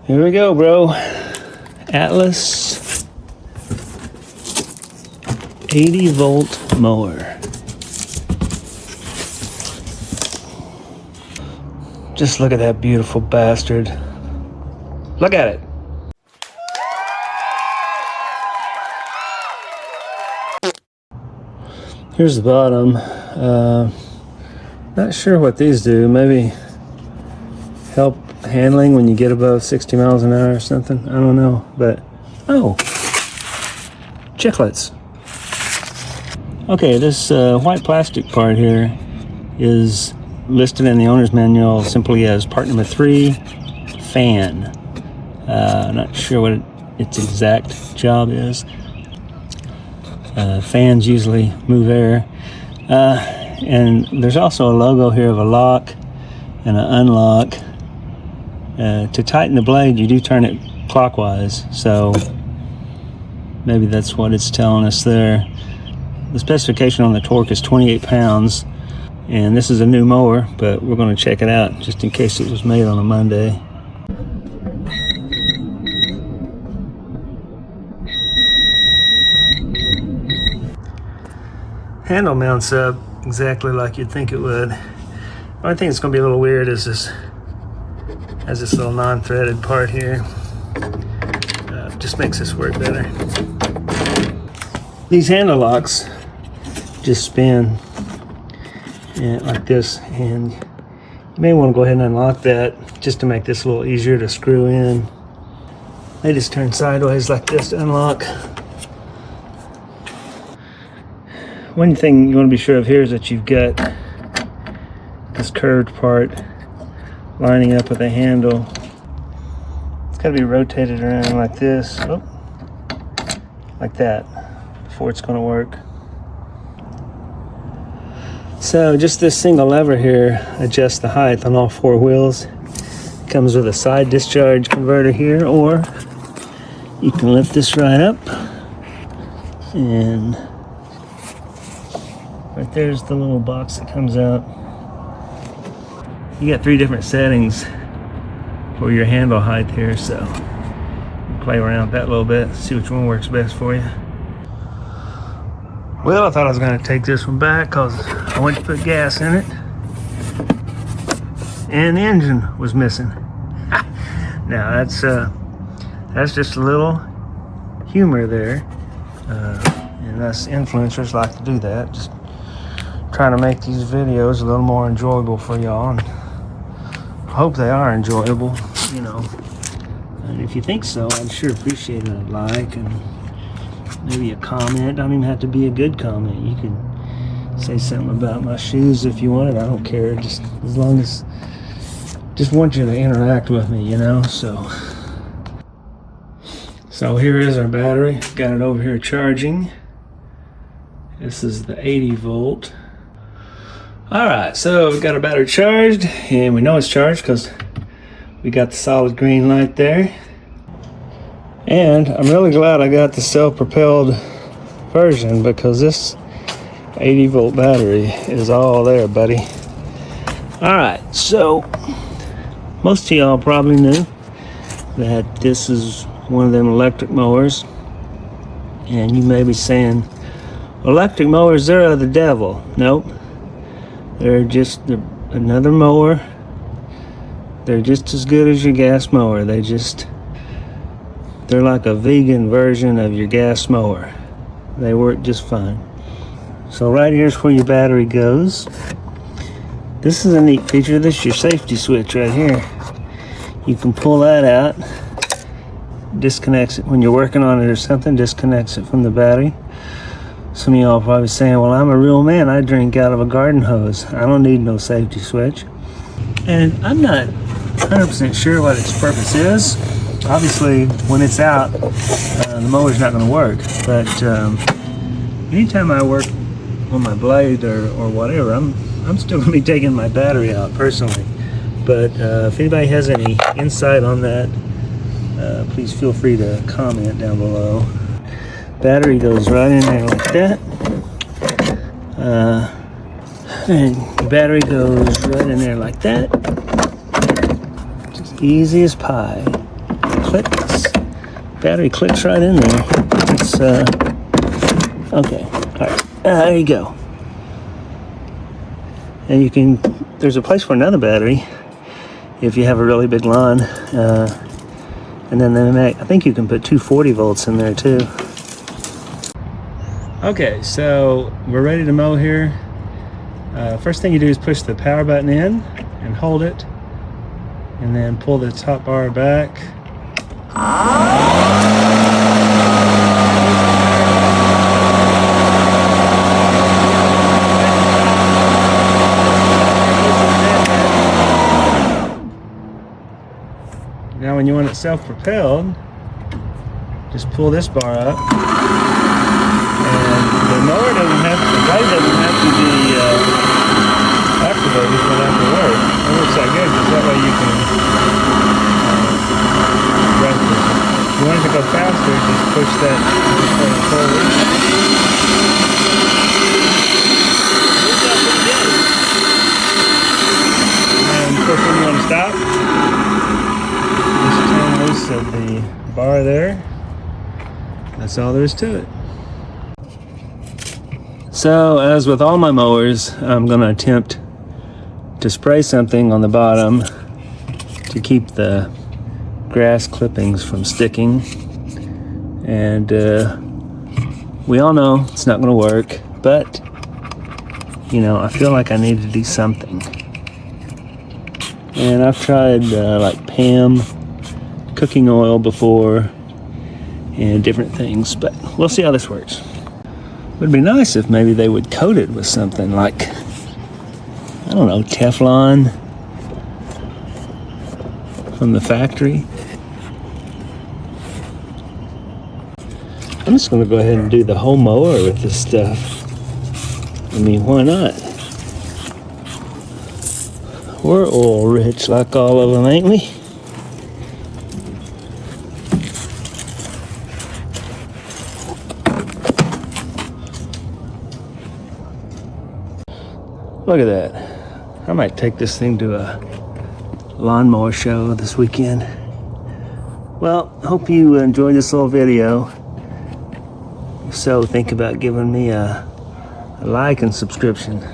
Here we go, bro. Atlas 80-volt mower. Just look at that beautiful bastard. Look at it. Here's the bottom. Not sure what these do. Maybe help handling when you get above 60 miles an hour or something. I don't know, but oh, chiclets. Okay, this white plastic part here is listed in the owner's manual simply as part number 3, fan. I'm not sure what its exact job is. Fans usually move air. And there's also a logo here of a lock and an unlock. To tighten the blade, you do turn it clockwise, so maybe that's what it's telling us there. The specification on the torque is 28 pounds, and this is a new mower, but we're going to check it out just in case it was made on a Monday. Handle mounts up exactly like you'd think it would. The only thing that's going to be a little weird is this has this little non-threaded part here. Just makes this work better. These handle locks just spin like this, and you may want to go ahead and unlock that just to make this a little easier to screw in. They just turn sideways like this to unlock. One thing you want to be sure of here is that you've got this curved part lining up with the handle. It's got to be rotated around like this, like that, before it's going to work. So just this single lever here adjusts the height on all 4 wheels. It comes with a side discharge converter here, or you can lift this right up, and right there's the little box that comes out. You got 3 different settings for your handle height here, so play around with that a little bit, see which one works best for you. Well, I thought I was going to take this one back because I went to put gas in it and the engine was missing. Now that's just a little humor there, and us influencers like to do that, just trying to make these videos a little more enjoyable for y'all, and I hope they are enjoyable, you know. And if you think so, I'd sure appreciate a like and maybe a comment. Don't even have to be a good comment. You can say something about my shoes if you want it. I don't care, just as long as, just want you to interact with me, you know. So here is our battery. Got it over here charging. This is the 80 volt. Alright, so we've got our battery charged, and we know it's charged because we got the solid green light there. And I'm really glad I got the self-propelled version, because this 80 volt battery is all there, buddy. Alright, so most of y'all probably knew that this is one of them electric mowers, and you may be saying, electric mowers, they're the devil. Nope. They're another mower. They're just as good as your gas mower. They're like a vegan version of your gas mower. They work just fine. So right here's where your battery goes. This is a neat feature. This is your safety switch right here. You can pull that out, disconnects it when you're working on it or something, disconnects it from the battery. Some of y'all are probably saying, well, I'm a real man, I drink out of a garden hose, I don't need no safety switch. And I'm not 100% sure what its purpose is. Obviously, when it's out, the mower's not going to work. But anytime I work on my blade or whatever, I'm still going to be taking my battery out personally. But if anybody has any insight on that, please feel free to comment down below. Battery goes right in there like that, and the battery goes right in there like that, just easy as pie. clicks. Battery clicks right in there. It's okay. All right, there you go. And you can, there's a place for another battery if you have a really big lawn. And then I think you can put 240 volts in there too. Okay, so we're ready to mow here. First thing you do is push the power button in and hold it, and then pull the top bar back. Now when you want it self-propelled, just pull this bar up, and the mower doesn't have to, the blade doesn't have to be activated for that to work. It works that good because that way you can run it. If you want it to go faster, just push that forward. And of course when you want to stop, just turn loose of the bar there. That's all there is to it. So, as with all my mowers, I'm going to attempt to spray something on the bottom to keep the grass clippings from sticking. And we all know it's not going to work, but you know, I feel like I need to do something. And I've tried like Pam cooking oil before and different things, but we'll see how this works. It would be nice if maybe they would coat it with something like, I don't know, Teflon from the factory. I'm just going to go ahead and do the whole mower with this stuff. I mean, why not? We're oil rich like all of them, ain't we? Look at that. I might take this thing to a lawnmower show this weekend. Well, hope you enjoyed this little video. If so, think about giving me a like and subscription.